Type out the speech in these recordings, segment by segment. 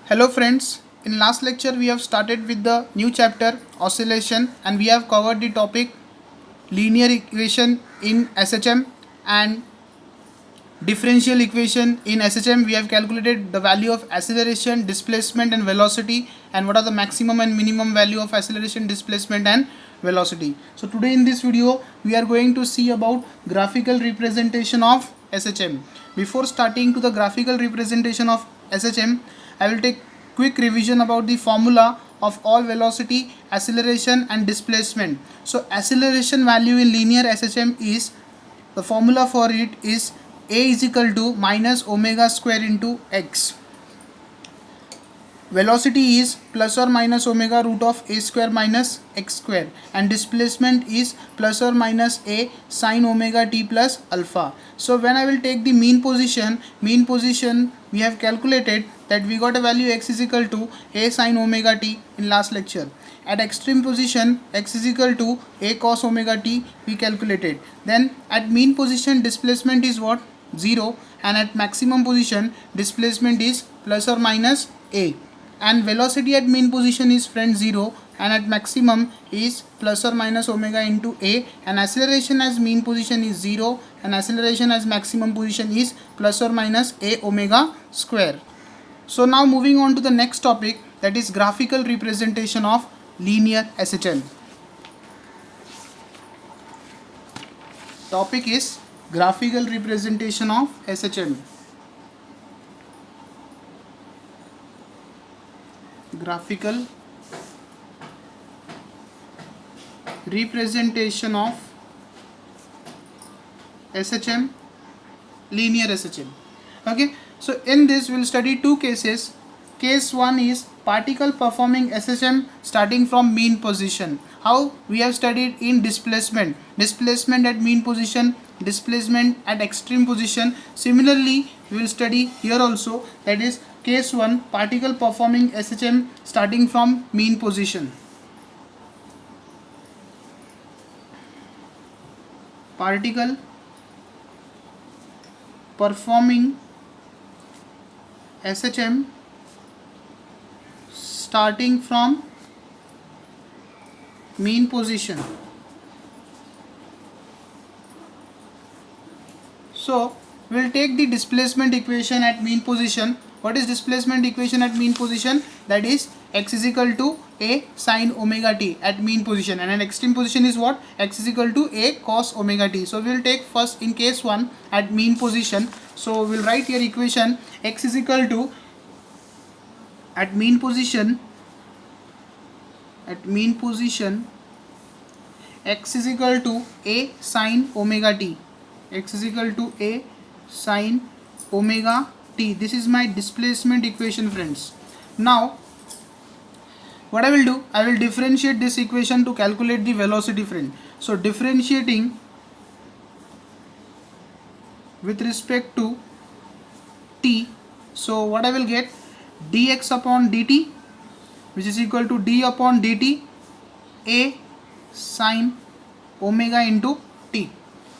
Hello friends, in last lecture we have started with the new chapter oscillation and we have covered the topic linear equation in SHM and differential equation in SHM. We have calculated the value of acceleration, displacement and velocity and what are the maximum and minimum value of acceleration, displacement and velocity. So today in this video we are going to see about graphical representation of SHM. Before starting to the graphical representation of SHM, I will take quick revision about the formula of all velocity, acceleration and displacement. So acceleration value in linear SHM is, the formula for it is a is equal to minus omega square into x. Velocity is plus or minus omega root of a square minus x square, and displacement is plus or minus a sine omega t plus alpha. So when I will take the mean position we have calculated that we got a value x is equal to a sine omega t in last lecture. At extreme position x is equal to a cos omega t we calculated. Then at mean position displacement is what? 0, and at maximum position displacement is plus or minus a, and velocity at mean position is friend 0 and at maximum is plus or minus omega into a, and acceleration as mean position is 0 and acceleration as maximum position is plus or minus a omega square. So now moving on to the next topic, that is graphical representation of linear SHM. Topic is graphical representation of SHM. Graphical representation of SHM, linear SHM. Okay, so in this we will study two cases. Case 1 is particle performing SHM starting from mean position. How we have studied in displacement at mean position, displacement at extreme position. Similarly we will study here also, that is case 1, particle performing SHM starting from mean position. Particle performing SHM starting from mean position. So we will take the displacement equation at mean position. What is displacement equation at mean position? That is x is equal to a sine omega t at mean position, and at extreme position is what? X is equal to a cos omega t. So we will take first in case 1 at mean position. So we will write here equation x is equal to, at mean position x is equal to a sine omega t. X is equal to a sine omega t. This is my displacement equation, friends. Now what I will do, I will differentiate this equation to calculate the velocity, friend. So differentiating with respect to t, so what I will get, dx upon dt, which is equal to d upon dt a sine omega into t.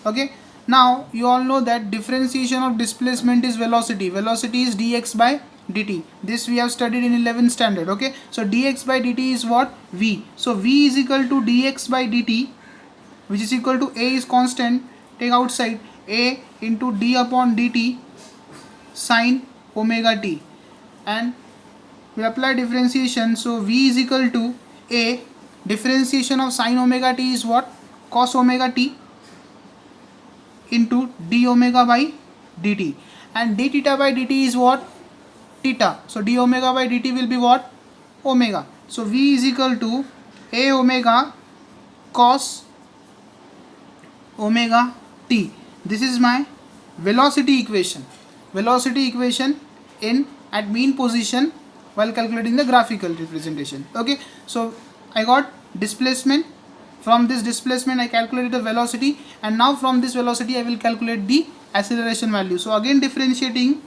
Okay, now you all know that differentiation of displacement is velocity. Velocity is dx by dt. This we have studied in 11th standard. Okay, so dx by dt is what? V. So v is equal to dx by dt, which is equal to a is constant, take outside, a into d upon dt sine omega t, and we apply differentiation. So v is equal to a, differentiation of sine omega t is what? Cos omega t into d omega by dt, and d theta by dt is what? Theta. So d omega by dt will be what? Omega. So v is equal to a omega cos omega t. This is my velocity equation. Velocity equation in at mean position while calculating the graphical representation. Okay, so I got displacement. From this displacement I calculated the velocity, and now from this velocity I will calculate the acceleration value. So again differentiating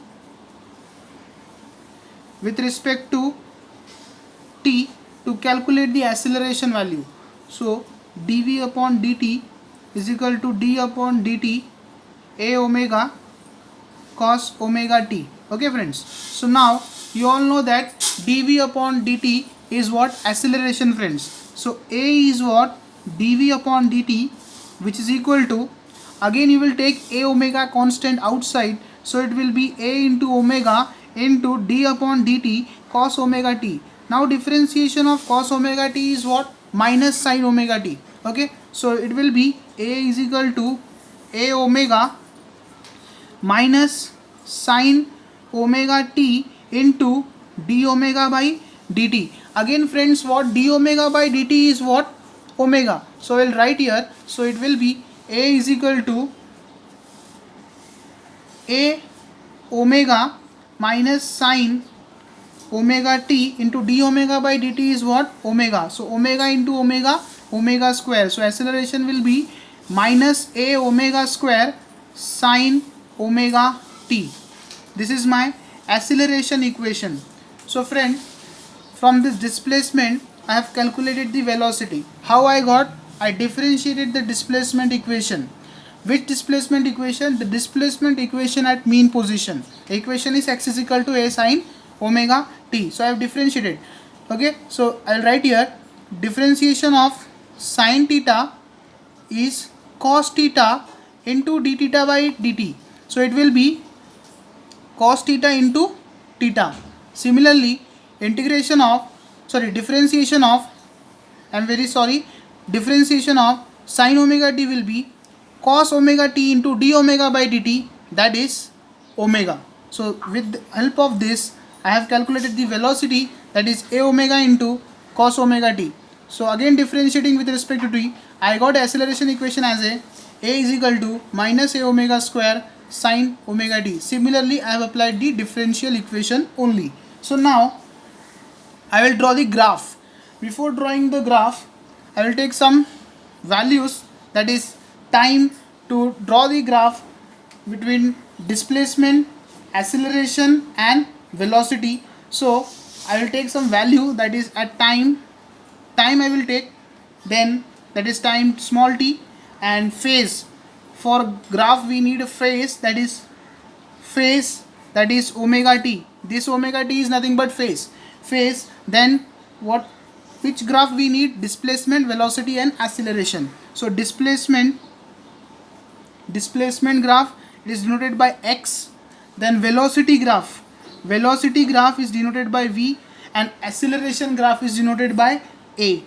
with respect to t to calculate the acceleration value. So dv upon dt is equal to d upon dt a omega cos omega t. Okay friends, so now you all know that dv upon dt is what? Acceleration, friends. So a is what? dv upon dt, which is equal to, again you will take a omega constant outside, so it will be a into omega into d upon dt cos omega t. Now differentiation of cos omega t is what? Minus sin omega t. Okay, so it will be a is equal to a omega minus sin omega t into d omega by dt. Again friends, what? d omega by dt is what? Omega. So I will write here, so it will be a is equal to a omega minus sin omega t into d omega by dt is what? Omega. So omega into omega, omega square. So acceleration will be minus a omega square sin omega t. This is my acceleration equation. So friend, from this displacement I have calculated the velocity. How I got? I differentiated the displacement equation. Which displacement equation? The displacement equation at mean position. The equation is x is equal to a sin omega t. So I have differentiated. Okay, so I'll write here, differentiation of sin theta is cos theta into d theta by dt. So it will be cos theta into theta. Similarly, differentiation of differentiation of sin omega t will be cos omega t into d omega by dt, that is omega. So with the help of this I have calculated the velocity, that is a omega into cos omega t. So again differentiating with respect to t, I got acceleration equation as a is equal to minus a omega square sin omega t. Similarly I have applied the differential equation only. So now I will draw the graph. Before drawing the graph, I will take some values, that is time, to draw the graph between displacement, acceleration and velocity. So I will take some value, that is at time I will take, then that is time small t, and phase. For graph we need a phase, that is omega t. This omega t is nothing but phase. Then which graph we need? Displacement, velocity and acceleration. So displacement graph, it is denoted by x. Then velocity graph is denoted by v, and acceleration graph is denoted by a.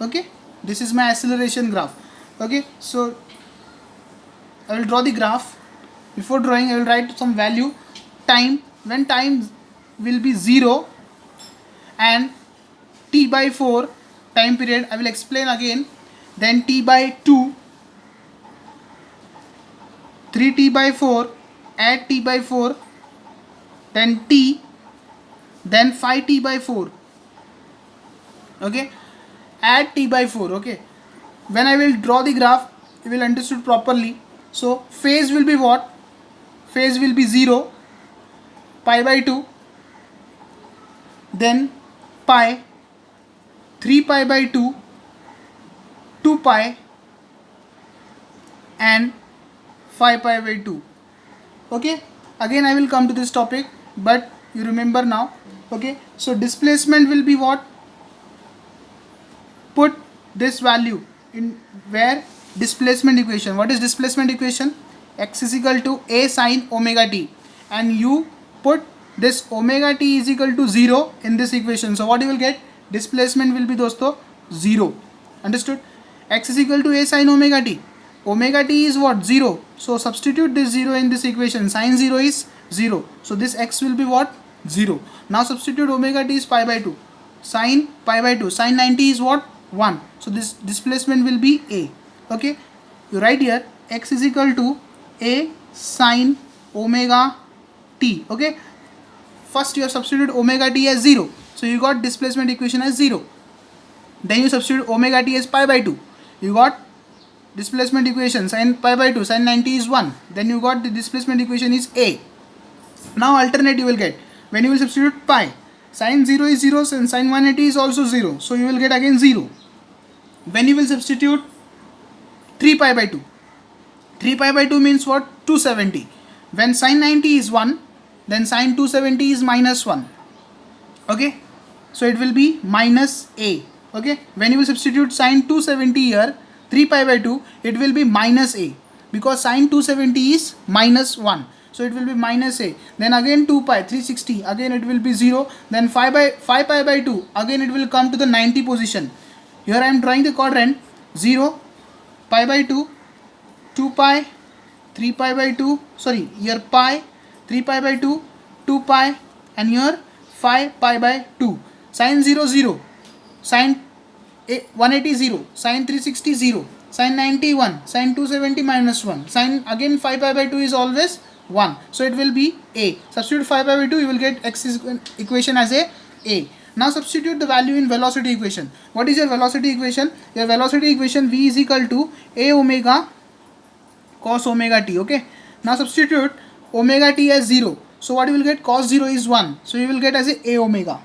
Okay, this is my acceleration graph. Okay, so I will draw the graph. Before drawing I will write some value. Time, when time will be 0 and t by 4 time period, I will explain again. Then t by 2, 3t by 4, add t by 4, then t, then 5t by 4. Okay, add t by 4. Okay, when I will draw the graph you will understood properly. So phase will be what? Phase will be 0, pi by 2, then pi, 3 pi by 2, 2 pi and 5 pi by 2. Okay, again I will come to this topic, but you remember now. Okay, so displacement will be what? Put this value in where? Displacement equation. What is displacement equation? X is equal to a sin omega t, and you put this omega t is equal to 0 in this equation. So what you will get? Displacement will be dosto 0. Understood? X is equal to a sin omega t. Omega t is what? 0. So substitute this 0 in this equation. Sin 0 is 0. So this x will be what? 0. Now substitute omega t is pi by 2. Sin pi by 2. Sin 90 is what? 1. So this displacement will be a. Okay, you write here x is equal to a sin omega t. Okay, first you have substituted omega t as 0, so you got displacement equation as 0. Then you substitute omega t as pi by 2, you got displacement equation sin pi by 2, sin 90 is 1. Then you got the displacement equation is a. Now alternate you will get, when you will substitute pi, sin 0 is 0 and sin 180 is also 0, so you will get again 0. When you will substitute 3 pi by 2, 3 pi by 2 means what? 270. When sin 90 is 1, then sine 270 is minus 1. Okay, so it will be minus a. Okay, when you will substitute sine 270 here, 3 pi by 2, it will be minus a, because sine 270 is minus 1. So it will be minus a. Then again 2 pi, 360, again it will be 0. Then 5 pi by 2, again it will come to the 90 position. Here I am drawing the quadrant. 0, pi by 2, 2 pi, 3 pi by 2, sorry, here pi, 3 pi by 2, 2 pi, and here 5 pi by 2. Sine 0, 0. Sine 180, 0. Sine 360, 0. Sine 91. Sine 270 minus 1. Sine again 5 pi by 2 is always 1. So it will be a. Substitute 5 pi by 2, you will get x equation as a. Now substitute the value in velocity equation. What is your velocity equation? Your velocity equation v is equal to a omega cos omega t. Okay. Now substitute omega t as 0. So what you will get? Cos 0 is 1. So you will get as a omega.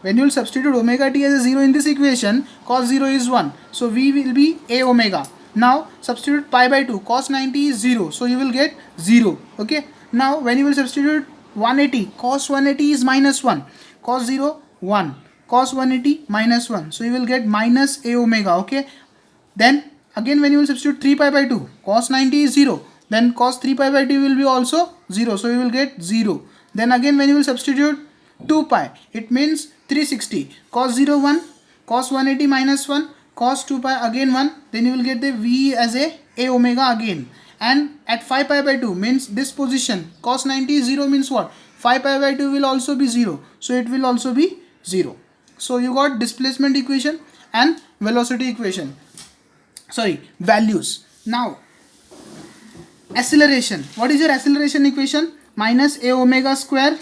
When you will substitute omega t as a 0 in this equation, cos 0 is 1. So v will be a omega. Now substitute pi by 2. Cos 90 is 0. So you will get 0. Okay. Now when you will substitute 180, cos 180 is minus 1. Cos 0, 1. Cos 180 minus 1. So you will get minus a omega. Okay. Then again when you will substitute 3 pi by 2, cos 90 is 0. Then cos 3 pi by 2 will be also 0. So you will get 0. Then again when you will substitute 2 pi, it means 360. Cos 0, 1. Cos 180 minus 1. Cos 2 pi again 1. Then you will get the v as a omega again. And at 5 pi by 2 means this position, cos 90 is 0 means what? 5 pi by 2 will also be 0. So it will also be 0. So you got displacement equation and velocity equation. Sorry, values. Now acceleration. What is your acceleration equation? Minus a omega square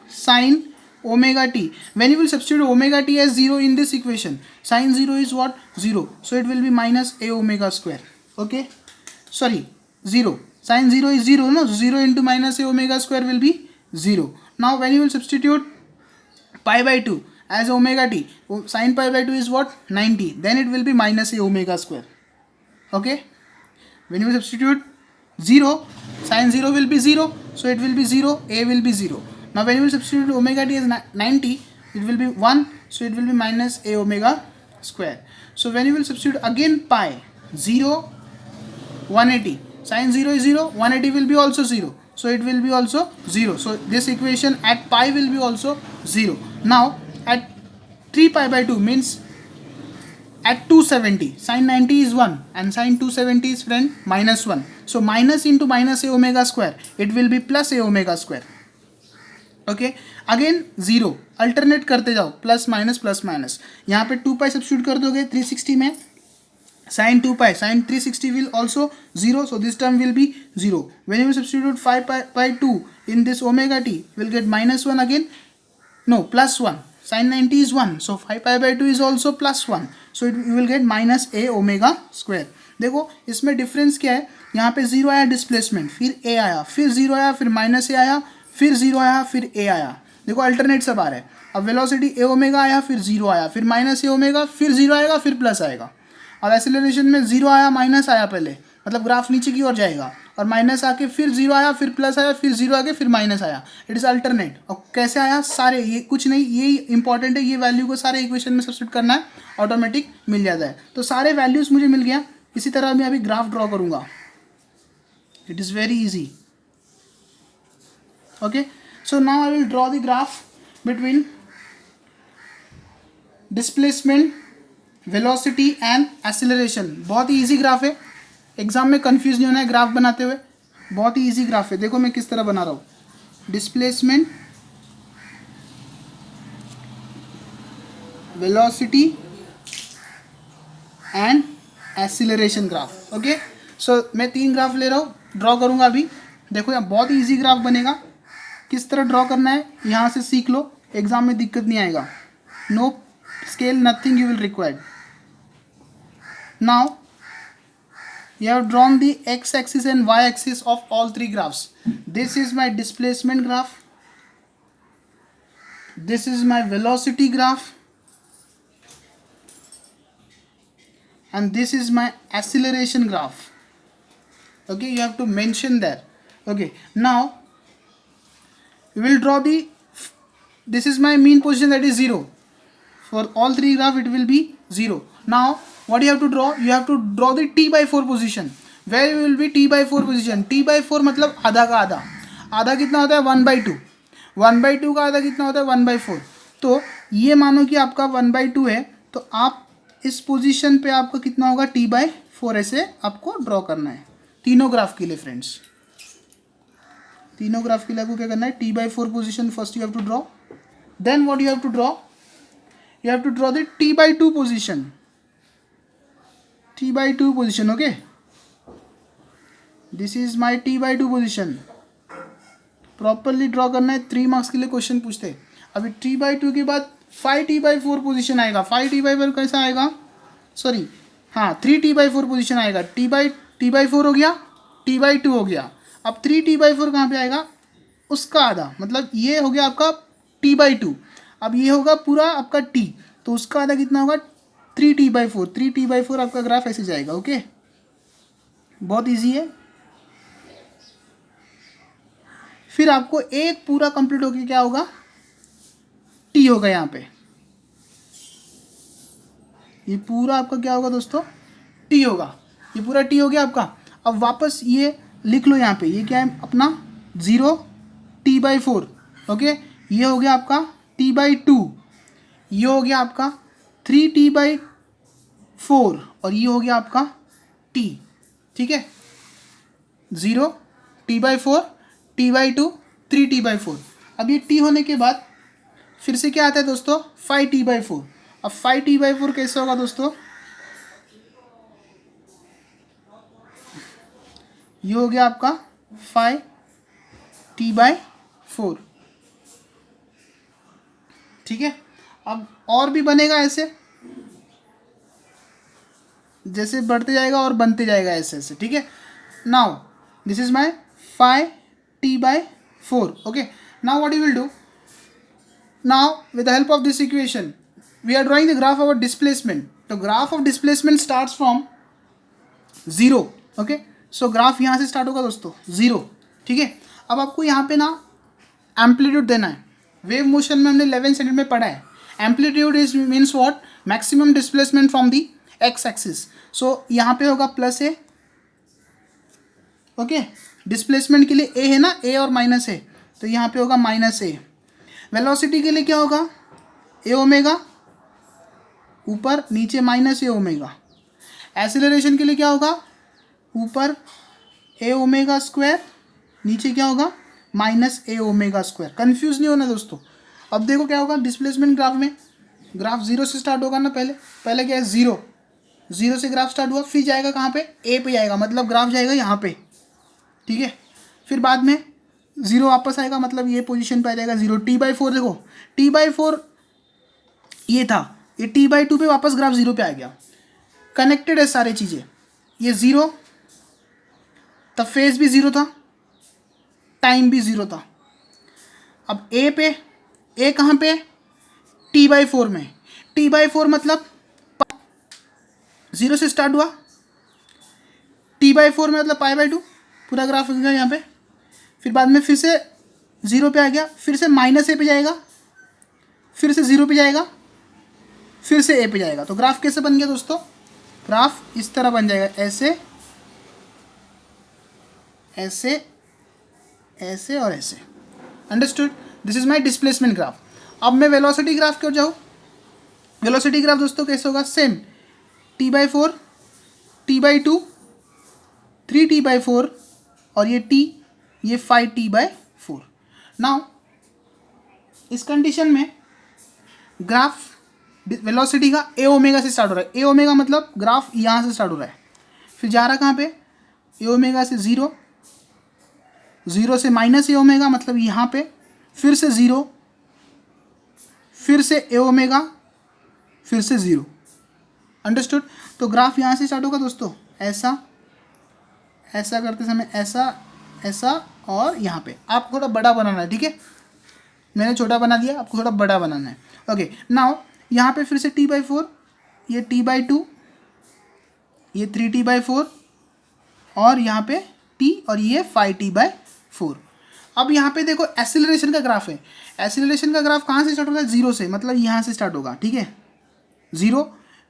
sine omega t. When you will substitute omega t as 0 in this equation, sine 0 is what? 0. So it will be minus a omega square. Okay. Sorry, 0. Sine 0 is 0. No, 0 into minus a omega square will be 0. Now when you will substitute pi by 2 as omega t, sine pi by 2 is what? 90. Then it will be minus a omega square. Okay. When you will substitute 0, sine 0 will be 0. So it will be 0, a will be 0. Now when you will substitute omega t as 90, it will be 1. So it will be minus a omega square. So when you will substitute again pi, 0, 180. Sine 0 is 0, 180 will be also 0. So it will be also 0. So this equation at pi will be also 0. Now at 3 pi by 2 means at 270, sine 90 is 1 and sine 270 is friend minus 1. So minus into minus a omega square, it will be plus a omega square. Okay. Again 0, alternate करते जाओ, plus minus. यहाँ पे 2 पाई substitute कर दोगे 360 में, sin 2 pi, sin 360 will also 0. So this term will be 0. When you substitute 5 pi by 2 in this omega t, you will get minus 1 again. No, plus 1. Sin 90 is 1. So 5 pi by 2 is also plus 1. So you will get minus a omega square. देखो इसमें difference क्या है? यहाँ पे 0 आया displacement, फिर a आया, फिर 0 आया, फिर माइनस a आया, फिर 0 आया, फिर a आया. देखो अल्टरनेट सब आ रहा है. अब वेलोसिटी a ओमेगा आया, फिर 0 आया, फिर माइनस a ओमेगा, फिर 0 आएगा, फिर प्लस आएगा. अब एक्सेलरेशन में 0 आया, माइनस आया पहले, मतलब ग्राफ नीचे की ओर जाएगा, और माइनस आके फिर 0 आया, फिर प्लस आया, फिर 0 आके फिर माइनस आया. It is alternate. और कैसे आया? सारे, ये कुछ नहीं, ये इंपॉर्टेंट है, ये वैल्यू को सारे इक्वेशन में सब्स्टिट्यूट करना है, ऑटोमेटिक मिल जाता है. तो सारे वैल्यूज़ मुझे मिल गया. इसी तरह मैं अभी ग्राफ ड्रॉ करूँगा. It is very easy. Okay, so now I will draw the graph between displacement, velocity and acceleration. बहुत ही ईजी ग्राफ है, एग्जाम में कंफ्यूज नहीं होना है ग्राफ बनाते हुए. बहुत ही ईजी ग्राफ है. देखो मैं किस तरह बना रहा हूँ. Displacement, velocity and acceleration graph. Okay, so मैं 3 ग्राफ ले रहा हूँ, ड्रॉ करूँगा अभी. देखो यहाँ बहुत ही ईजी ग्राफ बनेगा. किस तरह ड्रॉ करना है यहाँ से सीख लो, एग्जाम में दिक्कत नहीं आएगा. No scale, nothing you will require. Now you have drawn the x-axis and y-axis of all 3 graphs. This is my displacement graph, this is my velocity graph, and this is my acceleration graph. Okay, you have to mention there. Okay, now we will draw the, this is my mean position, that is 0. For all three graph it will be 0. Now what you have to draw, you have to draw the t/4 position. where will be t/4 position? t/4 मतलब आधा का आधा, आधा कितना होता है 1/2, 1/2 का आधा कितना होता है 1/4. तो ये मानो कि आपका 1/2 है, तो आप इस पोजीशन पे आपका कितना होगा t/4, ऐसे आपको ड्रॉ करना है तीनों ग्राफ के लिए फ्रेंड्स. तीनों ग्राफ के लिए आपको क्या करना है, t/4 position first you have to draw. Then what you have to draw, you have to draw the t/2 position, t/2 position. okay, this is my t/2 position. Properly draw करना है, 3 marks के लिए question पूछते हैं. अभी t/2 के बाद 5t/4 position आएगा. 5t/4 कैसा आएगा, सॉरी हाँ 3t/4 पोजीशन आएगा. t/4 हो गया, t/2 हो गया. अब 3t/4 कहाँ पे आएगा, उसका आधा, मतलब ये हो गया आपका t/2. अब ये होगा पूरा आपका t, तो उसका आधा कितना होगा 3t/4. 3t/4 आपका ग्राफ ऐसे जाएगा. ओके, बहुत इजी है. फिर आपको एक पूरा कंप्लीट होके क्या होगा, t होगा यहाँ पे. ये पूरा आपका क्या होगा दोस्तों, t होगा. ये पूरा t हो गया आपका. अब वापस ये लिख लो यहाँ पे, ये क्या है अपना 0t/4. ओके, ये हो गया आपका t/2, ये हो गया आपका 3t/4 और ये हो गया आपका t. ठीक है, 0t/4, t/2, 3t/4. अब ये t होने के बाद फिर से क्या आता है दोस्तों, 5t/4. अब 5t/4 कैसे होगा दोस्तों, ये हो गया आपका 5t/4. ठीक है, अब और भी बनेगा ऐसे, जैसे बढ़ते जाएगा और बनते जाएगा ऐसे ऐसे. ठीक है, now this is my 5t/4. Okay, now what you will do, now with the help of this equation we are drawing the graph of displacement. तो graph of displacement starts from 0. Okay, so graph यहाँ से start होगा दोस्तों 0. ठीक है, अब आपको यहाँ पे ना एम्पलीट्यूड देना है. वेव मोशन में हमने 11th स्टैंडर्ड में पढ़ा है. Amplitude is means what, maximum displacement from the x axis. So यहाँ पे होगा +a. ओके, डिस्प्लेसमेंट के लिए a है ना, a और -a, तो यहाँ पे होगा -a. वेलोसिटी के लिए क्या होगा, a ओमेगा ऊपर, नीचे -a ओमेगा. एक्सीलरेशन के लिए क्या होगा, ऊपर a ओमेगा स्क्वायर, नीचे क्या होगा -a ओमेगा स्क्वायर. कन्फ्यूज नहीं होना दोस्तों. अब देखो क्या होगा डिस्प्लेसमेंट ग्राफ में, ग्राफ 0 से स्टार्ट होगा ना, पहले क्या है 0 से ग्राफ स्टार्ट हुआ, फिर जाएगा कहाँ पे, a पे जाएगा, मतलब ग्राफ जाएगा यहाँ पे. ठीक है, फिर बाद में 0 वापस आएगा, मतलब ये पोजीशन पे आ जाएगा 0. t/4 देखो, t/4 ये था, ये t/2 पे वापस ग्राफ 0 पे आ गया. कनेक्टेड है सारी चीज़ें. ये 0 तब फेज भी 0 था, टाइम भी 0 था. अब a पे, a कहाँ पे, t/4 में. t/4 मतलब 0 से स्टार्ट हुआ, t/4 में मतलब π/2 पूरा ग्राफ गया यहाँ पे. फिर बाद में फिर से 0 पे आ गया, फिर से -a पे जाएगा, फिर से 0 पे जाएगा, फिर से a पे जाएगा. तो ग्राफ कैसे बन गया दोस्तों, ग्राफ इस तरह बन जाएगा, ऐसे ऐसे ऐसे और ऐसे. Understood, this is my displacement graph. अब मैं वेलोसिटी ग्राफ क्यों जाऊँ, वेलोसिटी ग्राफ दोस्तों कैसे होगा, सेम t/4, t/2, 3t/4 और ये t, ये 5t/4. नाउ इस कंडीशन में ग्राफ वेलोसिटी का a ओमेगा से स्टार्ट हो रहा है. a ओमेगा मतलब ग्राफ यहाँ से स्टार्ट हो रहा है, फिर जा रहा कहाँ पे, a ओमेगा से 0, 0 से -a ओमेगा मतलब यहाँ पे, फिर से 0, फिर से a ओमेगा, फिर से 0. अंडरस्टूड. तो ग्राफ यहाँ से स्टार्ट होगा दोस्तों, ऐसा ऐसा करते समय, ऐसा ऐसा और यहाँ पे. आपको थोड़ा बड़ा बनाना है. ठीक है, मैंने छोटा बना दिया, आपको थोड़ा बड़ा बनाना है. ओके, नाउ यहाँ पे फिर से t/4, ये t/2, ये 3t/4 और यहाँ पे t और ये 5t/4. अब यहाँ पे देखो एसिलरेशन का ग्राफ है, एसिलरेशन का ग्राफ कहाँ से स्टार्ट होता है, जीरो से, मतलब यहाँ से स्टार्ट होगा, ठीक है, जीरो,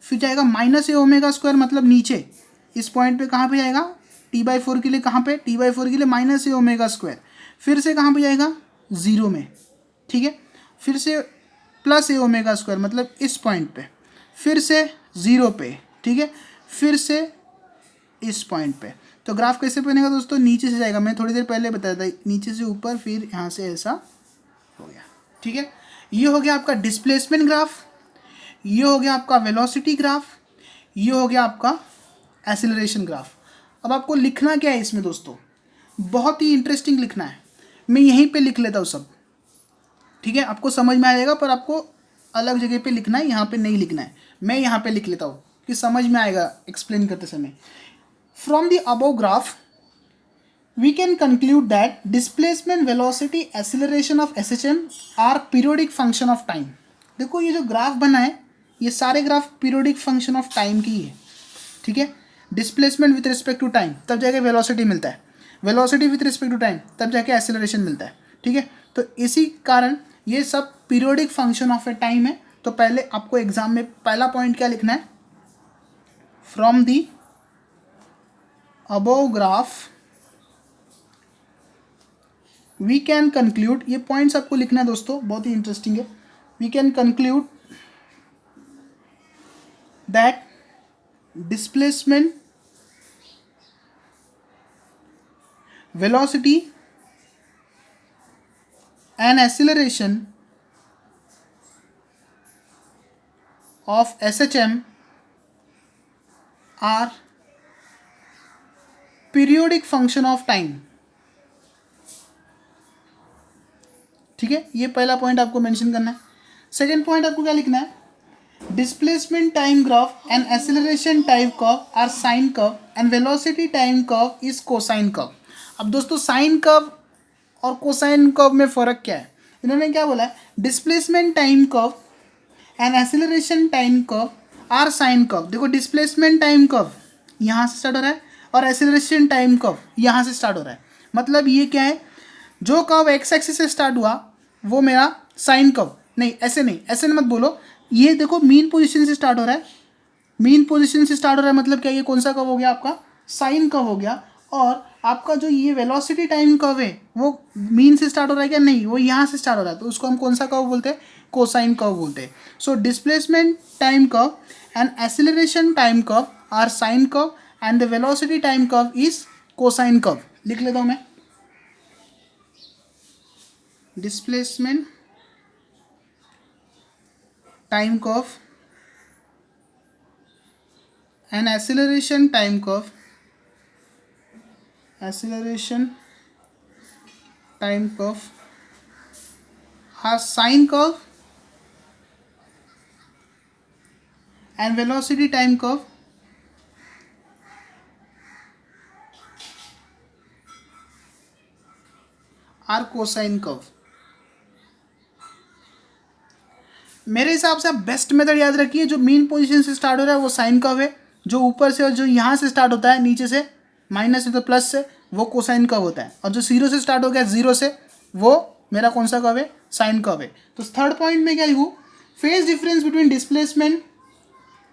फिर जाएगा माइनस ए ओमेगा स्क्वायर, मतलब नीचे इस पॉइंट पे कहाँ पे जाएगा, t/4 के लिए, कहाँ पे, t/4 के लिए माइनस ए ओमेगा स्क्वायर, फिर से कहाँ पे जाएगा, जीरो में, ठीक है, फिर से प्लस ए ओमेगा स्क्वायर, मतलब इस पॉइंट पे, फिर से जीरो पे, ठीक है, फिर से इस पॉइंट पे। तो ग्राफ कैसे बनेगा दोस्तों, नीचे से जाएगा, मैं थोड़ी देर पहले बताया था, नीचे से ऊपर, फिर यहाँ से ऐसा हो गया, ठीक है। ये हो गया आपका डिस्प्लेसमेंट ग्राफ, ये हो गया आपका वेलोसिटी ग्राफ, ये हो गया आपका एसिलरेशन ग्राफ। अब आपको लिखना क्या है इसमें दोस्तों, बहुत ही इंटरेस्टिंग लिखना है, मैं यहीं पे लिख लेता हूँ सब, ठीक है, आपको समझ में आ जाएगा, पर आपको अलग जगह पे लिखना है, यहाँ पे नहीं लिखना है, मैं यहाँ पे लिख लेता हूँ कि समझ में आएगा एक्सप्लेन करते समय। From the above graph we can conclude that displacement, velocity, acceleration of SHM are periodic function of time। देखो ये जो ग्राफ बना है, ये सारे graph periodic function of time की ही है, ठीक है, displacement with respect to time तब जाके वेलोसिटी मिलता है, velocity with respect to time तब जाके एक्सेलरेशन मिलता है, ठीक है। तो इसी कारण ये सब periodic function of A time है। तो पहले आपको एग्जाम में पहला पॉइंट क्या लिखना है, from the above graph we can conclude, ये पॉइंट्स आपको लिखना है दोस्तों, बहुत ही इंटरेस्टिंग है। We can conclude that displacement, velocity and acceleration of SHM are periodic function of time, ठीक है, ये पहला पॉइंट आपको मेंशन करना है। सेकेंड पॉइंट आपको क्या लिखना है, displacement time graph and acceleration time curve are sine curve and velocity time curve is cosine curve. अब दोस्तों साइन कर्व और कोसाइन कर्व में फ़र्क क्या है, इन्होंने क्या बोला है, displacement time curve and acceleration time curve are sine curve. देखो डिस्प्लेसमेंट टाइम कर्व यहाँ से स्टार्ट हो रहा है और एक्सेलरेशन टाइम कर्व यहाँ से स्टार्ट हो रहा है, मतलब ये क्या है, जो कर्व एक्स एक्सिस से स्टार्ट हुआ वो मेरा साइन कर्व, नहीं ऐसे नहीं, ऐसे मत बोलो, ये देखो मीन पोजीशन से स्टार्ट हो रहा है, मीन पोजीशन से स्टार्ट हो रहा है, मतलब क्या, ये कौन सा कर्व हो गया आपका, साइन कर्व हो गया। और आपका जो ये वेलोसिटी टाइम कर्व है वो मीन से स्टार्ट हो रहा है क्या, नहीं, वो यहाँ से स्टार्ट हो रहा है, तो उसको हम कौन सा कर्व बोलते हैं, कोसाइन कर्व बोलते हैं। So displacement time curve and acceleration time curve are sine curve and the velocity time curve is cosine curve. लिख लेता हूँ मैं, displacement time curve and acceleration time curve, acceleration time curve are sine curve and velocity time curve are cosine curve। मेरे हिसाब से आप best method याद रखिए, जो मीन पोजीशन से स्टार्ट हो रहा है वो साइन कर्व है, जो ऊपर से और जो यहाँ से स्टार्ट होता है नीचे से माइनस से तो प्लस से, वो कोसाइन कर्व होता है, और जो जीरो से स्टार्ट हो गया जीरो से, वो मेरा कौन सा कर्व है, साइन कर्व है। तो थर्ड पॉइंट में क्या लिखूँ, phase difference between displacement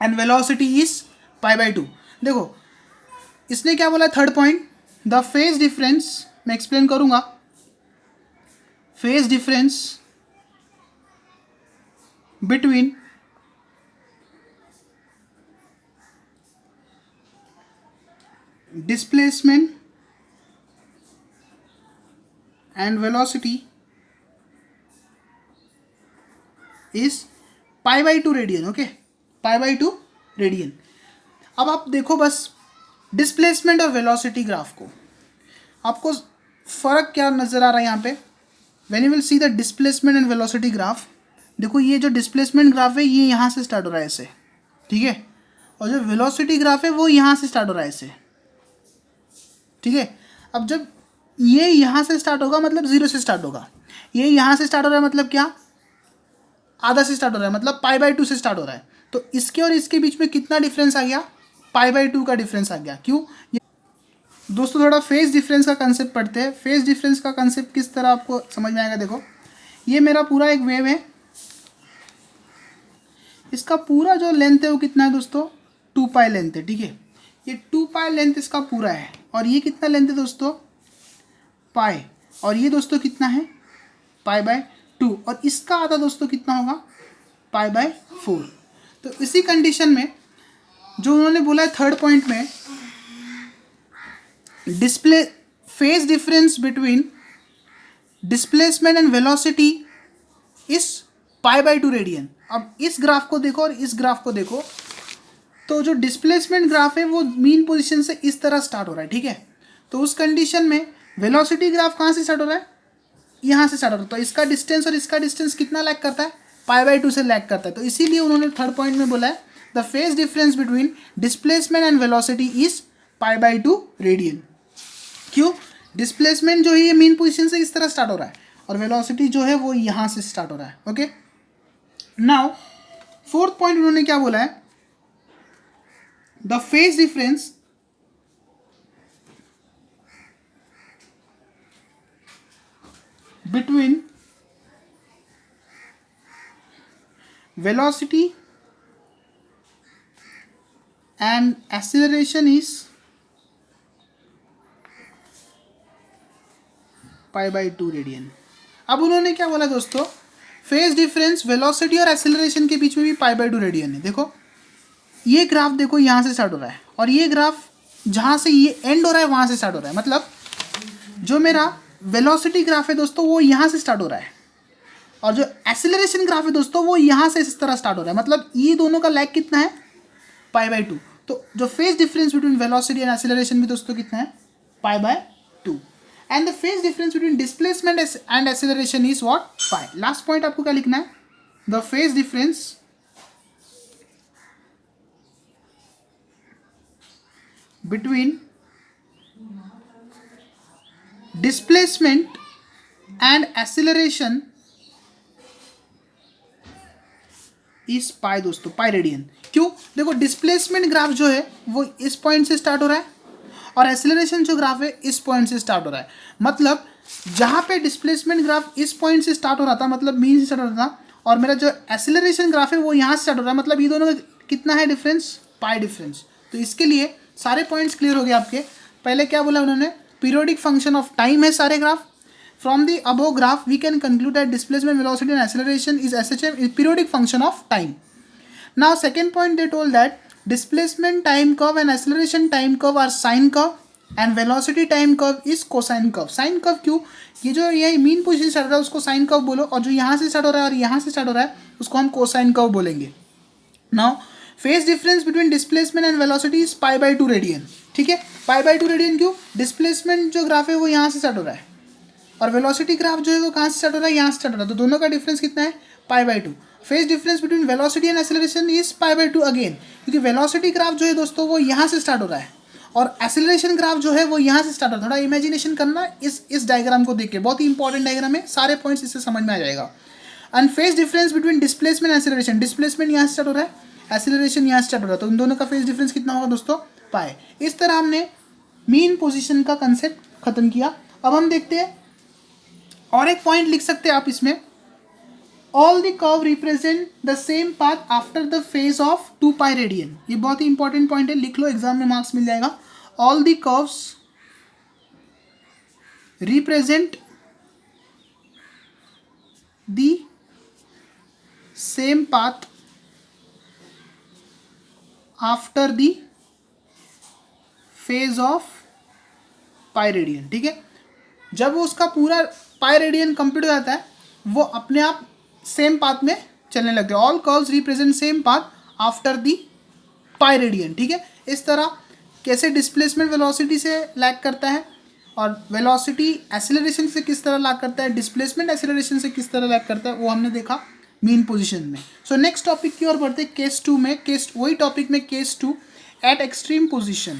and velocity is π/2। देखो इसने क्या बोला, third point, the phase difference, मैं एक्सप्लेन करूँगा, phase difference between displacement and velocity is π/2 radian, okay, π/2 radian. अब आप देखो बस डिस्प्लेसमेंट और वेलोसिटी ग्राफ को, आपको फ़र्क क्या नज़र आ रहा है यहाँ पे, when you will see the displacement and velocity graph, देखो ये जो डिस्प्लेसमेंट ग्राफ है ये यहाँ से स्टार्ट हो रहा है ऐसे, ठीक है, और जो वेलोसिटी ग्राफ है वो यहाँ से स्टार्ट हो रहा है ऐसे, ठीक है। अब जब ये यहाँ से स्टार्ट होगा मतलब जीरो से स्टार्ट होगा, ये यहाँ से स्टार्ट हो रहा है मतलब क्या, आधा से स्टार्ट हो रहा है, मतलब π/2 से स्टार्ट हो रहा है। तो इसके और इसके बीच में कितना डिफरेंस आ गया, π/2 का डिफरेंस आ गया। क्यों, दोस्तों थोड़ा फेज डिफरेंस का कंसेप्ट पढ़ते हैं। फेज डिफरेंस का कंसेप्ट किस तरह आपको समझ में आएगा। देखो ये मेरा पूरा एक वेव है, इसका पूरा जो लेंथ है वो कितना है दोस्तों, 2 पाई लेंथ है, ठीक है। ये 2 पाई लेंथ इसका पूरा है, और ये कितना लेंथ है दोस्तों, पाई, और ये दोस्तों कितना है, पाई बाय 2, और इसका आधा दोस्तों कितना होगा, पाई बाय 4। तो इसी कंडीशन में जो उन्होंने बोला है थर्ड पॉइंट में, display phase difference between displacement and velocity इस पाई बाय 2 रेडियन। अब इस ग्राफ को देखो और इस ग्राफ को देखो, तो जो डिस्प्लेसमेंट ग्राफ है वो मीन पोजीशन से इस तरह स्टार्ट हो रहा है, ठीक है। तो उस कंडीशन में वेलोसिटी ग्राफ कहाँ से स्टार्ट हो रहा है, यहाँ से स्टार्ट हो रहा है। तो इसका डिस्टेंस और इसका डिस्टेंस कितना लैग करता है, पाई बाय 2 से लैग करता है। तो इसीलिए उन्होंने थर्ड पॉइंट में बोला है the phase difference between displacement and velocity is pi by 2 radian. क्यों, डिस्प्लेसमेंट जो है ये मीन पोजीशन से इस तरह स्टार्ट हो रहा है, और वेलोसिटी जो है वो यहाँ से स्टार्ट हो रहा है। ओके, नाउ फोर्थ पॉइंट उन्होंने क्या बोला है, the phase difference between velocity and acceleration is pi by 2 radian. अब उन्होंने क्या बोला दोस्तों, फेज डिफरेंस वेलोसिटी और एक्सेलरेशन के बीच में भी पाई बाई 2 रेडियन है। देखो ये ग्राफ देखो यहाँ से स्टार्ट हो रहा है, और ये ग्राफ जहाँ से ये एंड हो रहा है वहाँ से स्टार्ट हो रहा है। मतलब जो मेरा वेलोसिटी ग्राफ है दोस्तों वो यहाँ से स्टार्ट हो रहा है, और जो एक्सेलरेशन ग्राफ है दोस्तों वो यहाँ से इस तरह स्टार्ट हो रहा है। मतलब ये दोनों का लैग कितना है, पाई बाय 2। तो जो phase difference between velocity and acceleration भी दोस्तों कितना है, pi by 2। And the phase difference between displacement and acceleration is what, pi. Last point आपको क्या लिखना है, the phase difference between displacement and acceleration इस पाई दोस्तों, पाई रेडियन। क्यों, देखो डिस्प्लेसमेंट ग्राफ जो है वो इस पॉइंट से स्टार्ट हो रहा है, और एक्सेलरेशन जो ग्राफ है इस पॉइंट से स्टार्ट हो रहा है। मतलब जहाँ पे डिस्प्लेसमेंट ग्राफ इस पॉइंट से स्टार्ट हो रहा था, मतलब मीन से स्टार्ट हो रहा था, और मेरा जो एक्सेलरेशन ग्राफ है वो यहाँ से स्टार्ट हो रहा है, मतलब ये दोनों का कितना है डिफरेंस, पाई डिफरेंस। तो इसके लिए सारे पॉइंट्स क्लियर हो गए आपके। पहले क्या बोला उन्होंने, पीरियोडिक फंक्शन ऑफ टाइम है सारे graph. From the above graph, we can conclude that displacement, velocity, and acceleration is SHM is periodic function of time. Now, second point they told that displacement time curve and acceleration time curve are sine curve, and velocity time curve is cosine curve. Sine curve क्यों, ये जो ये mean position start हो रहा है उसको sine curve बोलो, और जो यहाँ से स्टार्ट हो रहा है और यहाँ से स्टार्ट हो रहा है उसको हम कोसाइन कर्व बोलेंगे। Now, phase difference between displacement and velocity is pi by 2 radian, ठीक है। पाई बाय 2 रेडियन क्यों, डिस्प्लेसमेंट जो ग्राफ है वो यहाँ से स्टार्ट हो रहा है, और वेलोसिटी ग्राफ जो है वो कहाँ से स्टार्ट हो रहा है, यहाँ से स्टार्ट हो रहा है। तो दोनों का डिफरेंस कितना है, pi by 2। Phase difference between velocity and acceleration is pi by 2 again, क्योंकि वेलोसिटी ग्राफ जो है दोस्तों वो यहाँ से स्टार्ट हो रहा है, और एक्सेलरेशन ग्राफ जो है वो यहाँ से स्टार्ट हो रहा है। थोड़ा इमेजिनेशन करना इस डायग्राम को देख के, बहुत ही इंपॉर्टेंट डायग्राम है, सारे पॉइंट्स इससे समझ में आ जाएगा। And phase difference between displacement acceleration, displacement यहाँ से स्टार्ट हो रहा है, एक्सेलरेशन यहाँ से स्टार्ट हो रहा है, तो इन दोनों का फेज डिफरेंस कितना होगा दोस्तों, पाई। इस तरह हमने मीन पोजीशन का कंसेप्ट खत्म किया। अब हम देखते हैं और एक पॉइंट लिख सकते हैं आप इसमें, all the curve represent the same path after the phase of 2 pi radian. ये बहुत ही इंपॉर्टेंट पॉइंट है, लिख लो, एग्जाम में मार्क्स मिल जाएगा। All the curves represent the same path after the phase of pi radian, ठीक है। जब वो उसका पूरा पाई रेडियन कंप्लीट हो जाता है वो अपने आप सेम पाथ में चलने लगते हैं। All curves represent same path after the pi radian, ठीक है। इस तरह कैसे डिस्प्लेसमेंट वेलोसिटी से लैग करता है, और वेलोसिटी एक्सेलरेशन से किस तरह लैग करता है, डिस्प्लेसमेंट एक्सेलरेशन से किस तरह लैग करता है, वो हमने देखा मीन पोजीशन में। सो नेक्स्ट टॉपिक की ओर बढ़ते हैं, केस 2 में। वही टॉपिक में case 2 eight extreme position.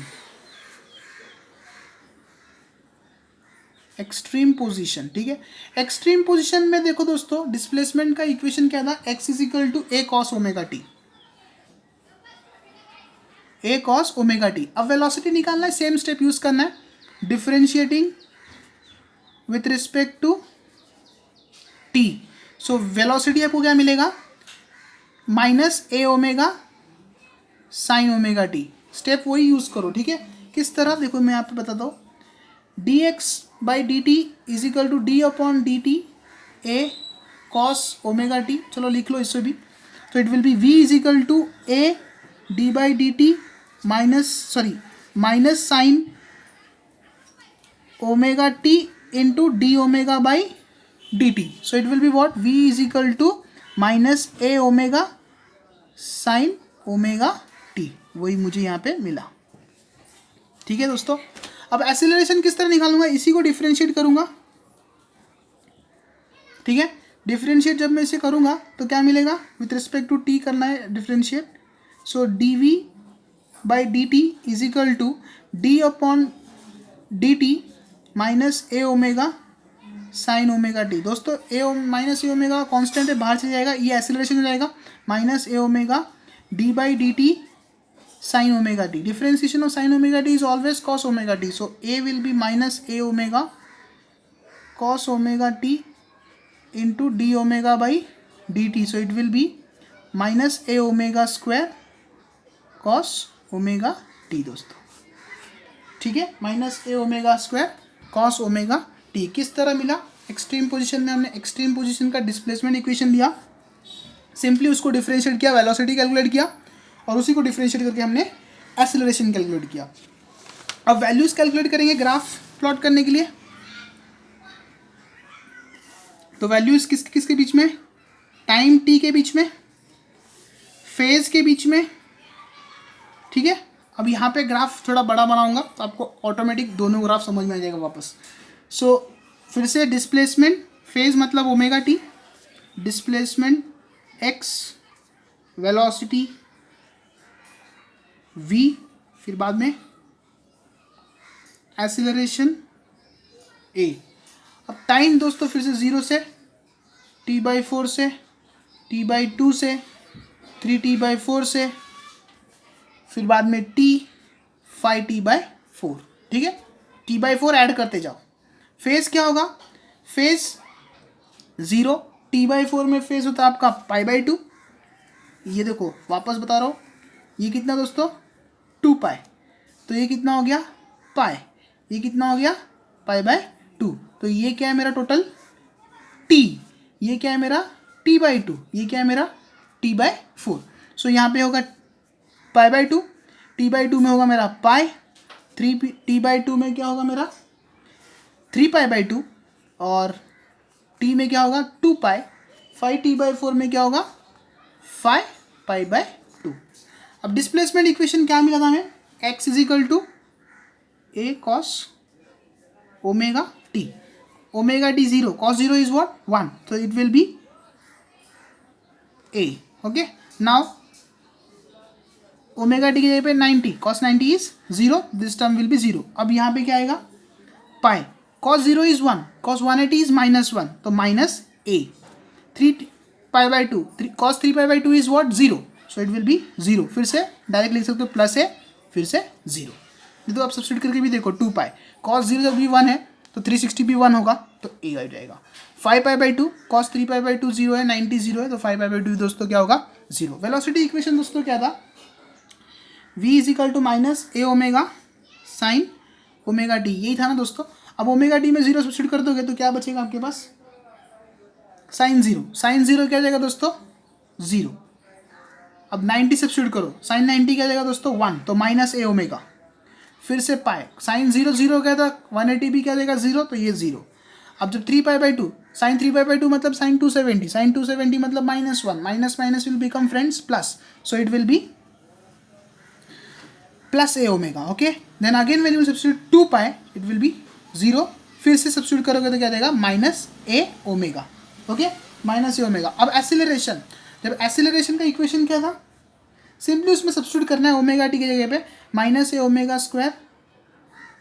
Extreme position, ठीक है। एक्सट्रीम पोजीशन में देखो दोस्तों, डिस्प्लेसमेंट का इक्वेशन क्या था, x is equal to a cos omega t, a cos omega t. अब वेलोसिटी निकालना है, सेम स्टेप यूज करना है। Differentiating with respect to t. So velocity आपको क्या मिलेगा, minus a omega sine omega t. Step वही यूज़ करो, ठीक है। किस तरह, देखो मैं आपको बताता हूँ, d x by d t is equal to d upon d t a cos omega t. चलो लिख लो इससे भी। तो it will be v is equal to a d by d t minus sine omega t into d omega by d t. So it will be what, v is equal to minus a omega sine omega t. वही मुझे यहाँ पे मिला, ठीक है दोस्तों। अब acceleration किस तरह निकालूंगा, इसी को डिफरेंशिएट करूंगा, ठीक है। डिफरेंशिएट जब मैं इसे करूंगा तो क्या मिलेगा, विथ रिस्पेक्ट टू टी करना है differentiate. So d v by d t is equal to d upon d t minus a omega sine omega t. दोस्तों माइनस ए ओमेगा कॉन्स्टेंट है, बाहर चले जाएगा, ये एक्सीलरेशन हो जाएगा minus a omega d by d t sine omega t. Differentiation of sine omega t is always cos omega t. So a will be minus a omega cos omega t into d omega by d t. So it will be minus a omega square cos omega t दोस्तों, ठीक है। Minus a omega square cos omega t. किस तरह मिला, extreme position में हमने extreme position का displacement equation लिया, सिंपली उसको डिफरेंशिएट किया, वेलोसिटी कैलकुलेट किया, और उसी को डिफरेंशिएट करके हमने एक्सीलरेशन कैलकुलेट किया। अब वैल्यूज कैलकुलेट करेंगे ग्राफ प्लॉट करने के लिए। तो वैल्यूज किसके बीच में, टाइम टी के बीच में, फेज के बीच में, ठीक है। अब यहाँ पे ग्राफ थोड़ा बड़ा बनाऊंगा तो आपको ऑटोमेटिक दोनों ग्राफ समझ में आ जाएगा वापस। सो फिर से डिस्प्लेसमेंट, फेज मतलब omega t, displacement x, velocity v, फिर बाद में एक्सीलरेशन ए। अब टाइम दोस्तों फिर से 0 से t/4 से t/2 से 3t/4 से, फिर बाद में t 5t/4, ठीक है। t/4 ऐड करते जाओ। फेज क्या होगा, फेज 0, t/4 में फेज होता है आपका π/2। ये देखो वापस बता रहा हूँ, ये कितना दोस्तों 2π, तो ये कितना हो गया पाई, ये कितना हो गया π/2। तो ये क्या है मेरा टोटल t, ये क्या है मेरा t/2, ये क्या है मेरा t/4। सो यहाँ पे होगा π/2, t/2 में होगा मेरा पाई, t/2 में क्या होगा मेरा 3π/2, और t में क्या होगा 2π, 5t/4 में क्या होगा 5π/2। अब डिस्प्लेसमेंट इक्वेशन क्या मिला था हमें, x is equal to a cos omega t, omega t 0, cos 0 is what 1, so it will be a, okay। now omega t की जगह पे 90, cos 90 is 0, this term will be 0। अब यहाँ पे क्या आएगा पाई, cos 0 is 1, cos 180 is -1, तो minus a, 3π/2, cos 3π/2 is what 0, so it will be 0। फिर से डायरेक्ट लिख सकते हो प्लस a, फिर से 0। ये तो आप सब्स्टिट्यूट करके भी देखो 2π, cos 0 जब भी 1 है तो 360 भी 1 होगा, तो a आ जाएगा। 5π/2, cos 3π/2 0 है, 90 0 है, तो 5π/2 दोस्तों क्या होगा 0। वेलोसिटी इक्वेशन दोस्तों क्या था, v is equal to minus a omega sine omega t, यही था ना दोस्तों। अब ओमेगा टी में 0 सब्स्टिट्यूट कर दोगे तो क्या बचेगा आपके पास, साइन 0, साइन 0 क्या जाएगा दोस्तों 0। अब 90 सब्स्टिट्यूट करो, साइन 90 क्या जाएगा दोस्तों 1, तो माइनस ए ओमेगा, फिर से पाए, साइन 0 0 क्या था 180 भी क्या जाएगा 0, तो ये 0। अब जब 3π/2, साइन 3π/2 मतलब साइन 270, साइन 270 मतलब -1, minus minus will become friends plus, so it will be plus a omega, okay. Then again when you substitute 2π it will be 0, फिर से सब्स्टिट्यूट करोगे तो क्या जाएगा minus a omega, okay, minus a omega. अब acceleration, जब acceleration का equation क्या था, सिंपली उसमें सब्स्टिट्यूट करना है ओमेगा टी की जगह पे minus a omega square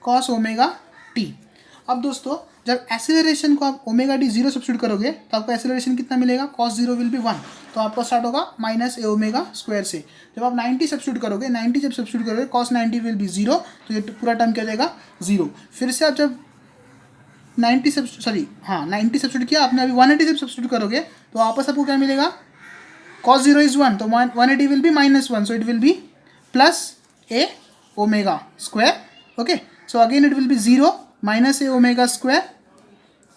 cos omega t. अब दोस्तों जब एक्सेलरेशन को आप ओमेगा टी जीरो सब्स्टिट्यूट करोगे तो आपका एक्सेलरेशन कितना मिलेगा, कॉस जीरो विल बी 1, तो आपका स्टार्ट होगा माइनस ए ओमेगा स्क्वायर से। जब आप 90 सब्स्टिट्यूट करोगे, 90 जब सब्स्टिट्यूट करोगे कॉस 90 विल बी 0, तो ये पूरा टर्म क्या हो जाएगा 0। फिर से आप जब 90 सब्स्टिट्यूट किया आपने, अभी 180 जब सब्स्टिट्यूट करोगे तो वापस आपको क्या मिलेगा, cos 0 is 1, तो 180 will be minus 1, so it will be plus a omega square. Okay, so again it will be 0 minus a omega square,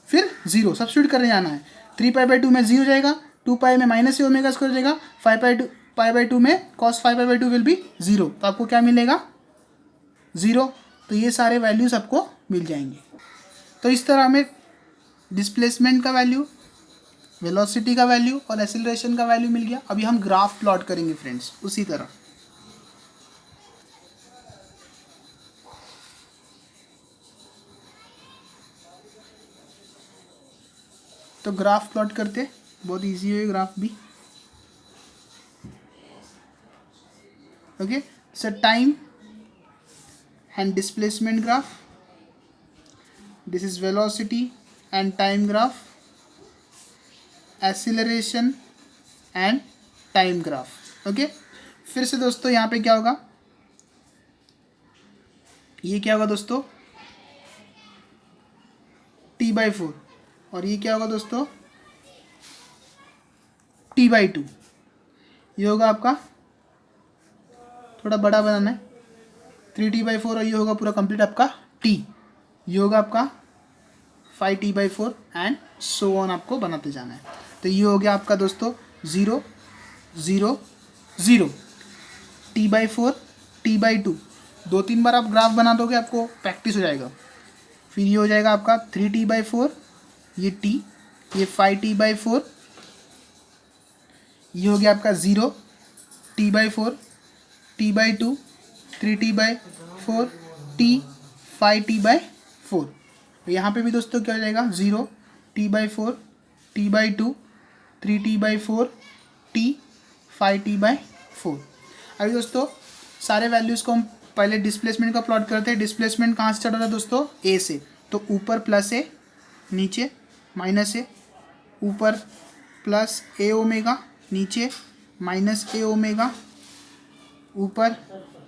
फिर 0 सब्स्टिट्यूट करने जाना है। 3π/2 में 0 जाएगा, 2π में माइनस ए ओमेगा स्क्वायर जाएगा, 5π/2 में cos 5π/2 विल बी 0, तो आपको क्या मिलेगा 0। तो ये सारे वैल्यूज़ आपको मिल जाएंगे। तो इस तरह हमें डिस्प्लेसमेंट का वैल्यू, वेलोसिटी का वैल्यू और एक्सीलरेशन का वैल्यू मिल गया। अभी हम ग्राफ प्लॉट करेंगे फ्रेंड्स उसी तरह। तो ग्राफ प्लॉट करते, बहुत इजी है ग्राफ भी। Okay, so time and displacement graph, this is velocity and time graph, acceleration and time graph. Okay, फिर से दोस्तों यहाँ पे क्या होगा, ये क्या होगा दोस्तों t/4, और ये क्या होगा दोस्तों t/2। ये होगा आपका, थोड़ा बड़ा बनाना है, 3t/4, और ये होगा पूरा कंप्लीट आपका t। ये होगा आपका 5t/4 एंड सो ऑन, आपको बनाते जाना है। तो ये हो गया आपका दोस्तों 0 0 0, t/4 t/2, 2-3 बार आप ग्राफ बना दोगे आपको प्रैक्टिस हो जाएगा। फिर ये हो जाएगा आपका 3t/4, ये t, ये 5t/4, ये हो गया आपका 0 t/4 t/2 3t/4 t 5t/4। यहाँ पे भी दोस्तों क्या हो जाएगा 0 t/4 t/2 3t/4 t 5t/4। अभी दोस्तों सारे वैल्यूज़ को हम पहले डिस्प्लेसमेंट का प्लॉट करते हैं। डिस्प्लेसमेंट कहाँ से स्टार्ट हो रहा है दोस्तों, ए से, तो ऊपर प्लस ए, नीचे माइनस ए, ऊपर प्लस ए ओमेगा, नीचे माइनस ए ओमेगा, ऊपर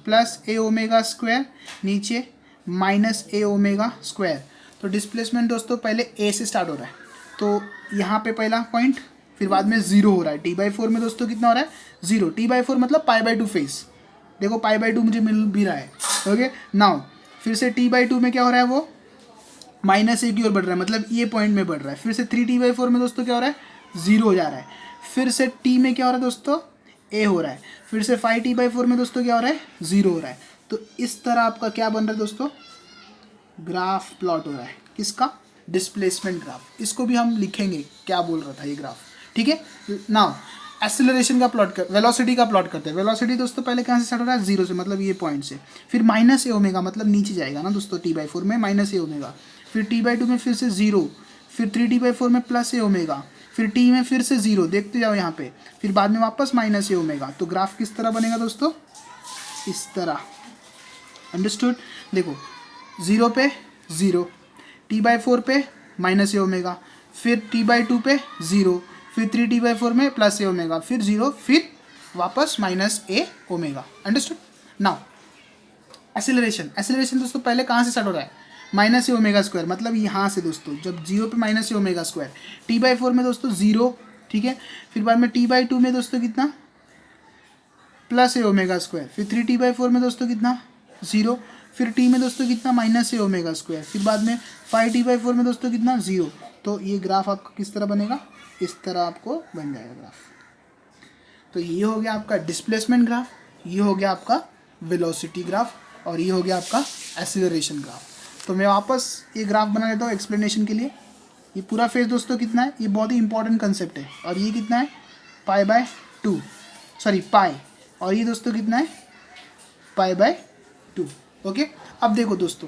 प्लस ए ओमेगा स्क्वायर, नीचे माइनस ए ओमेगा स्क्वायर। तो डिस्प्लेसमेंट दोस्तों पहले ए से स्टार्ट हो रहा है, तो यहाँ पे पहला पॉइंट, फिर बाद में 0 हो रहा है। t/4 में दोस्तों कितना हो रहा है 0, t/4 मतलब π/2 फेस, देखो π/2 मुझे मिल भी रहा है। ओके, नाउ फिर से t/2 में क्या हो रहा है, वो माइनस ए की ओर बढ़ रहा है, मतलब ये पॉइंट में बढ़ रहा है। फिर से 3t/4 में दोस्तों क्या हो रहा है 0 हो जा रहा है। फिर से t में क्या हो रहा है दोस्तों a हो रहा है। फिर से 5t/4 में दोस्तों क्या हो रहा है 0 हो रहा है। तो इस तरह आपका क्या बन रहा है दोस्तों, ग्राफ प्लॉट हो रहा है, किसका, डिस्प्लेसमेंट ग्राफ। इसको भी हम लिखेंगे क्या बोल रहा था ये ग्राफ, ठीक है। नाउ एक्सेलरेशन का प्लॉट कर, वेलोसिटी का प्लॉट करते हैं। वेलोसिटी दोस्तों पहले कहाँ से स्टार्ट हो रहा है 0 से, मतलब ये पॉइंट से, फिर माइनस ए ओमेगा मतलब नीचे जाएगा ना दोस्तों, t/4 में माइनस ए ओमेगा, फिर t/2 में फिर से 0, फिर 3t/4 में प्लस ए ओमेगा, फिर t में फिर से 0, देखते जाओ यहाँ पे, फिर बाद में वापस माइनस ए ओमेगा। तो ग्राफ किस तरह बनेगा दोस्तों, इस तरह। अंडरस्टूड। देखो 0 पे 0, t/4 पे माइनस ए ओमेगा, फिर t/2 पे 0, फिर 3t/4 में प्लस ए ओमेगा, फिर 0, फिर वापस minus a omega. Understood. Now acceleration, acceleration दोस्तों पहले कहाँ से स्टार्ट हो रहा है, माइनस ए ओमेगा स्क्वायर, मतलब यहाँ से दोस्तों, जब 0 पे minus a omega square, t/4 में दोस्तों 0, ठीक है। फिर बाद में t/2 में दोस्तों कितना, प्लस ए ओमेगा स्क्वायर, फिर 3t/4 में दोस्तों कितना 0, फिर t में दोस्तों कितना माइनस ए ओमेगा स्क्वायर, फिर बाद में 5t/4 में दोस्तों कितना 0। तो ये ग्राफ आपका किस तरह बनेगा, इस तरह आपको बन जाएगा ग्राफ। तो ये हो गया आपका डिस्प्लेसमेंट ग्राफ, ये हो गया आपका वेलोसिटी ग्राफ, और ये हो गया आपका एक्सीलरेशन ग्राफ। तो मैं वापस ये ग्राफ बना लेता हूँ एक्सप्लेनेशन के लिए। ये पूरा फेज दोस्तों कितना है, ये बहुत ही इंपॉर्टेंट कंसेप्ट है, और ये कितना है π/2, सॉरी पाई, और ये दोस्तों कितना है π/2। ओके, अब देखो दोस्तों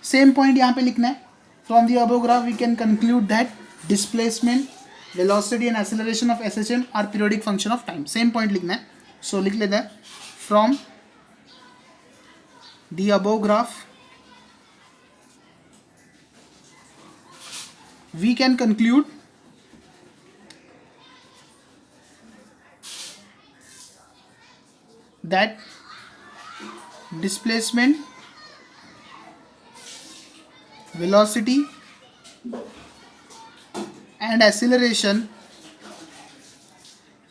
सेम पॉइंट यहाँ पे लिखना है। From the above graph we can conclude that displacement, velocity and acceleration of SHM are periodic function of time. Same point लिखना है, सो लिख लेते हैं from the above graph we can conclude that displacement, velocity and acceleration,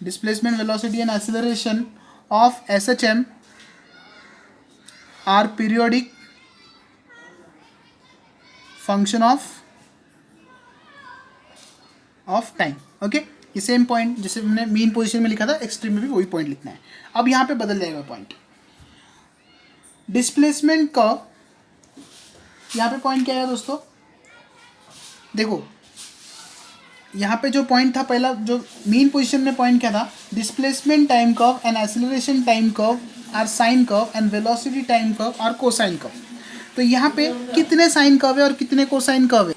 displacement, velocity and acceleration of SHM are periodic function of time. Okay, ये same point जैसे मैंने mean position में लिखा था, एक्सट्रीम में भी वही पॉइंट लिखना है. अब यहाँ पे बदल जाएगा पॉइंट. डिस्प्लेसमेंट का यहाँ पे पॉइंट क्या है दोस्तों, देखो यहाँ पे जो पॉइंट था पहला, जो मीन पोजीशन में पॉइंट क्या था, displacement time curve and acceleration time curve are sine curve and velocity time curve are cosine curve. तो यहाँ पे कितने साइन कर्व है और कितने कोसाइन कर्व है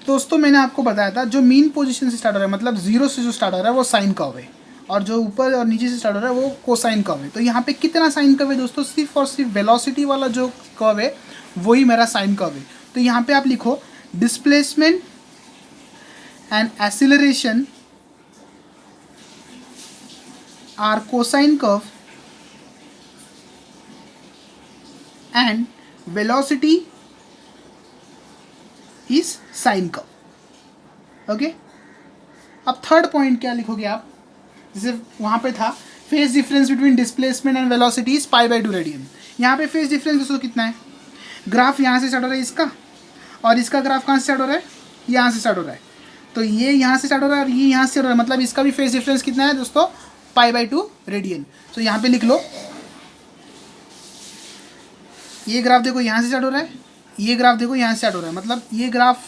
दोस्तों, मैंने आपको बताया था जो मीन पोजीशन से स्टार्ट हो रहा है, मतलब जीरो से जो स्टार्ट हो रहा है वो साइन कर्व है, और जो ऊपर और नीचे से स्टार्ट हो रहा है वो कोसाइन कर्व है. तो यहाँ पे कितना साइन कर्व है दोस्तों, सिर्फ और सिर्फ वेलोसिटी वाला जो कर्व है वही मेरा साइन कर्व है. तो यहाँ पे आप लिखो displacement and acceleration are cosine curve and velocity is sine curve. Okay, अब थर्ड पॉइंट क्या लिखोगे आप, जैसे वहाँ पे था phase difference between displacement and velocity is π/2 radian. यहाँ पे फेज डिफरेंस दोस्तों कितना है, ग्राफ यहाँ से स्टार्ट हो रहा है इसका, और इसका ग्राफ कहाँ से स्टार्ट हो रहा है, यहाँ से स्टार्ट हो रहा है. तो ये यहाँ से स्टार्ट हो रहा है और ये यहाँ से स्टार्ट हो रहा है, मतलब इसका भी फेज डिफरेंस कितना है दोस्तों, π/2 रेडियन. तो यहाँ पे लिख लो, ये ग्राफ देखो यहाँ से स्टार्ट हो रहा है, ये ग्राफ देखो यहाँ से स्टार्ट हो रहा है, मतलब ये ग्राफ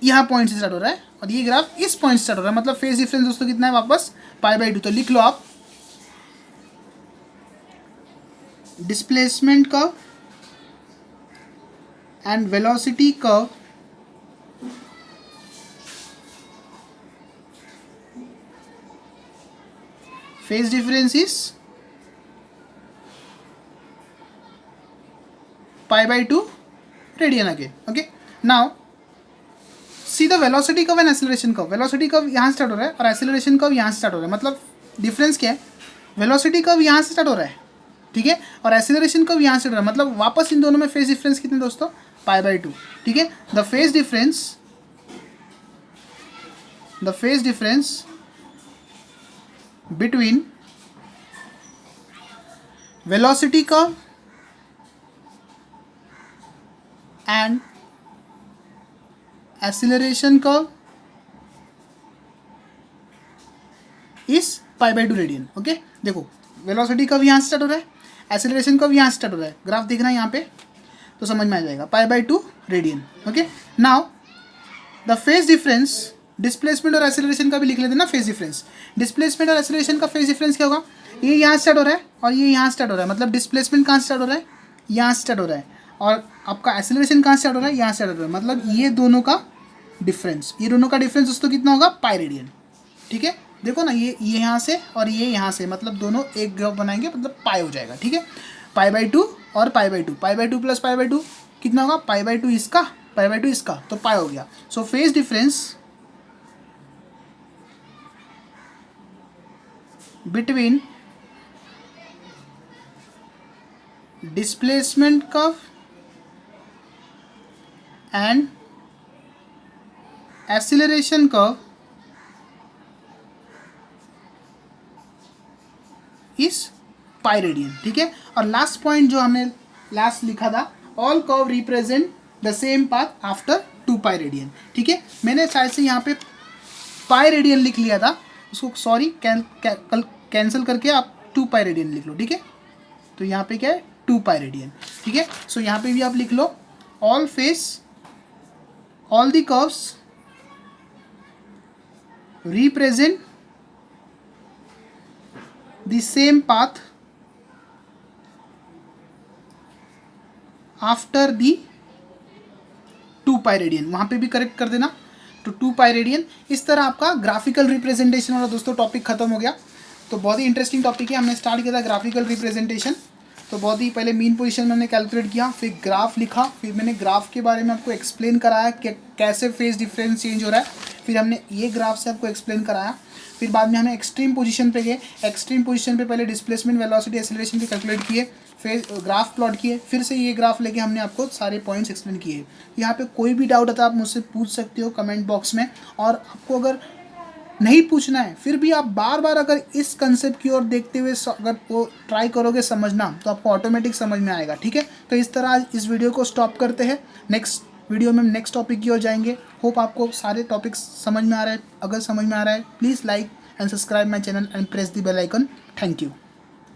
यहाँ पॉइंट से स्टार्ट हो रहा है और ये ग्राफ इस पॉइंट से स्टार्ट हो रहा है, मतलब फेज डिफरेंस दोस्तों कितना है वापस π/2. तो लिख लो आप displacement curve and velocity curve phase difference is π/2 radian again. Okay, now see the velocity curve and acceleration curve. Velocity curve यहाँ से स्टार्ट हो रहा है और एक्सीलरेशन कर्व यहाँ से स्टार्ट हो रहा है, मतलब डिफरेंस क्या है, वेलोसिटी कर्व यहाँ से स्टार्ट हो रहा है, ठीक है, और एक्सीलरेशन कर्व यहाँ से स्टार्ट हो रहा है, मतलब वापस इन दोनों में फेज डिफरेंस कितने दोस्तों, π/2. ठीक है, the phase difference between velocity curve and acceleration curve is π/2 radian. Okay, देखो वेलोसिटी कर्व यहाँ से स्टार्ट हो रहा है, एक्सीलरेशन कर्व यहाँ से स्टार्ट हो रहा है, ग्राफ दिख रहा है यहाँ पे, तो समझ में आ जाएगा π/2 radian. Okay, now the phase difference, displacement और एक्सीलरेशन का भी लिख लेते हैं ना फेज डिफरेंस. डिस्प्लेसमेंट और एक्सीलरेशन का फेज डिफरेंस क्या होगा, ये यहाँ स्टार्ट हो रहा है और ये यहाँ स्टार्ट हो रहा है, मतलब डिस्प्लेसमेंट कहाँ से स्टार्ट हो रहा है, यहाँ से स्टार्ट हो रहा है, और आपका एक्सीलरेशन कहाँ से स्टार्ट हो रहा है, यहाँ से स्टार्ट हो रहा है, मतलब ये दोनों का डिफरेंस दोस्तों कितना होगा, π रेडियन. ठीक है, देखो ना, ये यहाँ से और ये यहाँ से, मतलब दोनों एक ग्राफ बनाएंगे, मतलब पाई हो जाएगा. ठीक है, π/2 और π/2 प्लस π/2 कितना होगा, π/2 इसका, π/2 इसका, तो पाई हो गया. So phase difference between displacement curve and acceleration curve इस π रेडियन. ठीक है, और लास्ट पॉइंट जो हमने लास्ट लिखा था, all curve represent the same path after 2π radian. ठीक है, मैंने शायद से यहाँ पे π रेडियन लिख लिया था, उसको सॉरी कैंसिल करके आप 2π रेडियन लिख लो. ठीक है, तो यहाँ पे क्या है, 2π रेडियन. ठीक है, सो यहाँ पे भी आप लिख लो all the curves represent the same path after the 2π radian. वहाँ पे भी करेक्ट कर देना, तो 2π रेडियन. इस तरह आपका ग्राफिकल रिप्रेजेंटेशन वाला दोस्तों टॉपिक खत्म हो गया. तो बहुत ही इंटरेस्टिंग टॉपिक है, हमने स्टार्ट किया था ग्राफिकल रिप्रेजेंटेशन. तो बहुत ही पहले मीन पोजीशन मैंने कैलकुलेट किया, फिर ग्राफ लिखा, फिर मैंने ग्राफ के बारे में आपको एक्सप्लेन कराया कि कैसे फेज डिफरेंस चेंज हो रहा है, फिर हमने ये ग्राफ से आपको एक्सप्लेन कराया, फिर बाद में हमें एक्सट्रीम पोजीशन पे गए, एक्सट्रीम पोजीशन पे पहले डिस्प्लेसमेंट, वेलोसिटी, एक्सेलरेशन के कैलकुलेट किए, फिर ग्राफ प्लॉट किए, फिर से ये ग्राफ लेके हमने आपको सारे पॉइंट्स एक्सप्लेन किए। यहाँ पे कोई भी डाउट आता है आप मुझसे पूछ सकते हो कमेंट बॉक्स में, और आपको अगर नहीं पूछना है फिर भी आप बार बार अगर इस कंसेप्ट की ओर देखते हुए अगर वो ट्राई करोगे समझना, तो आपको ऑटोमेटिक समझ में आएगा। ठीक है, तो इस तरह आज इस वीडियो को स्टॉप करते हैं, नेक्स्ट वीडियो में हम नेक्स्ट टॉपिक की ओर जाएंगे। होप आपको सारे टॉपिक्स समझ में आ रहे हैं। अगर समझ में आ रहा है please like and subscribe my channel and press the bell icon. Thank you.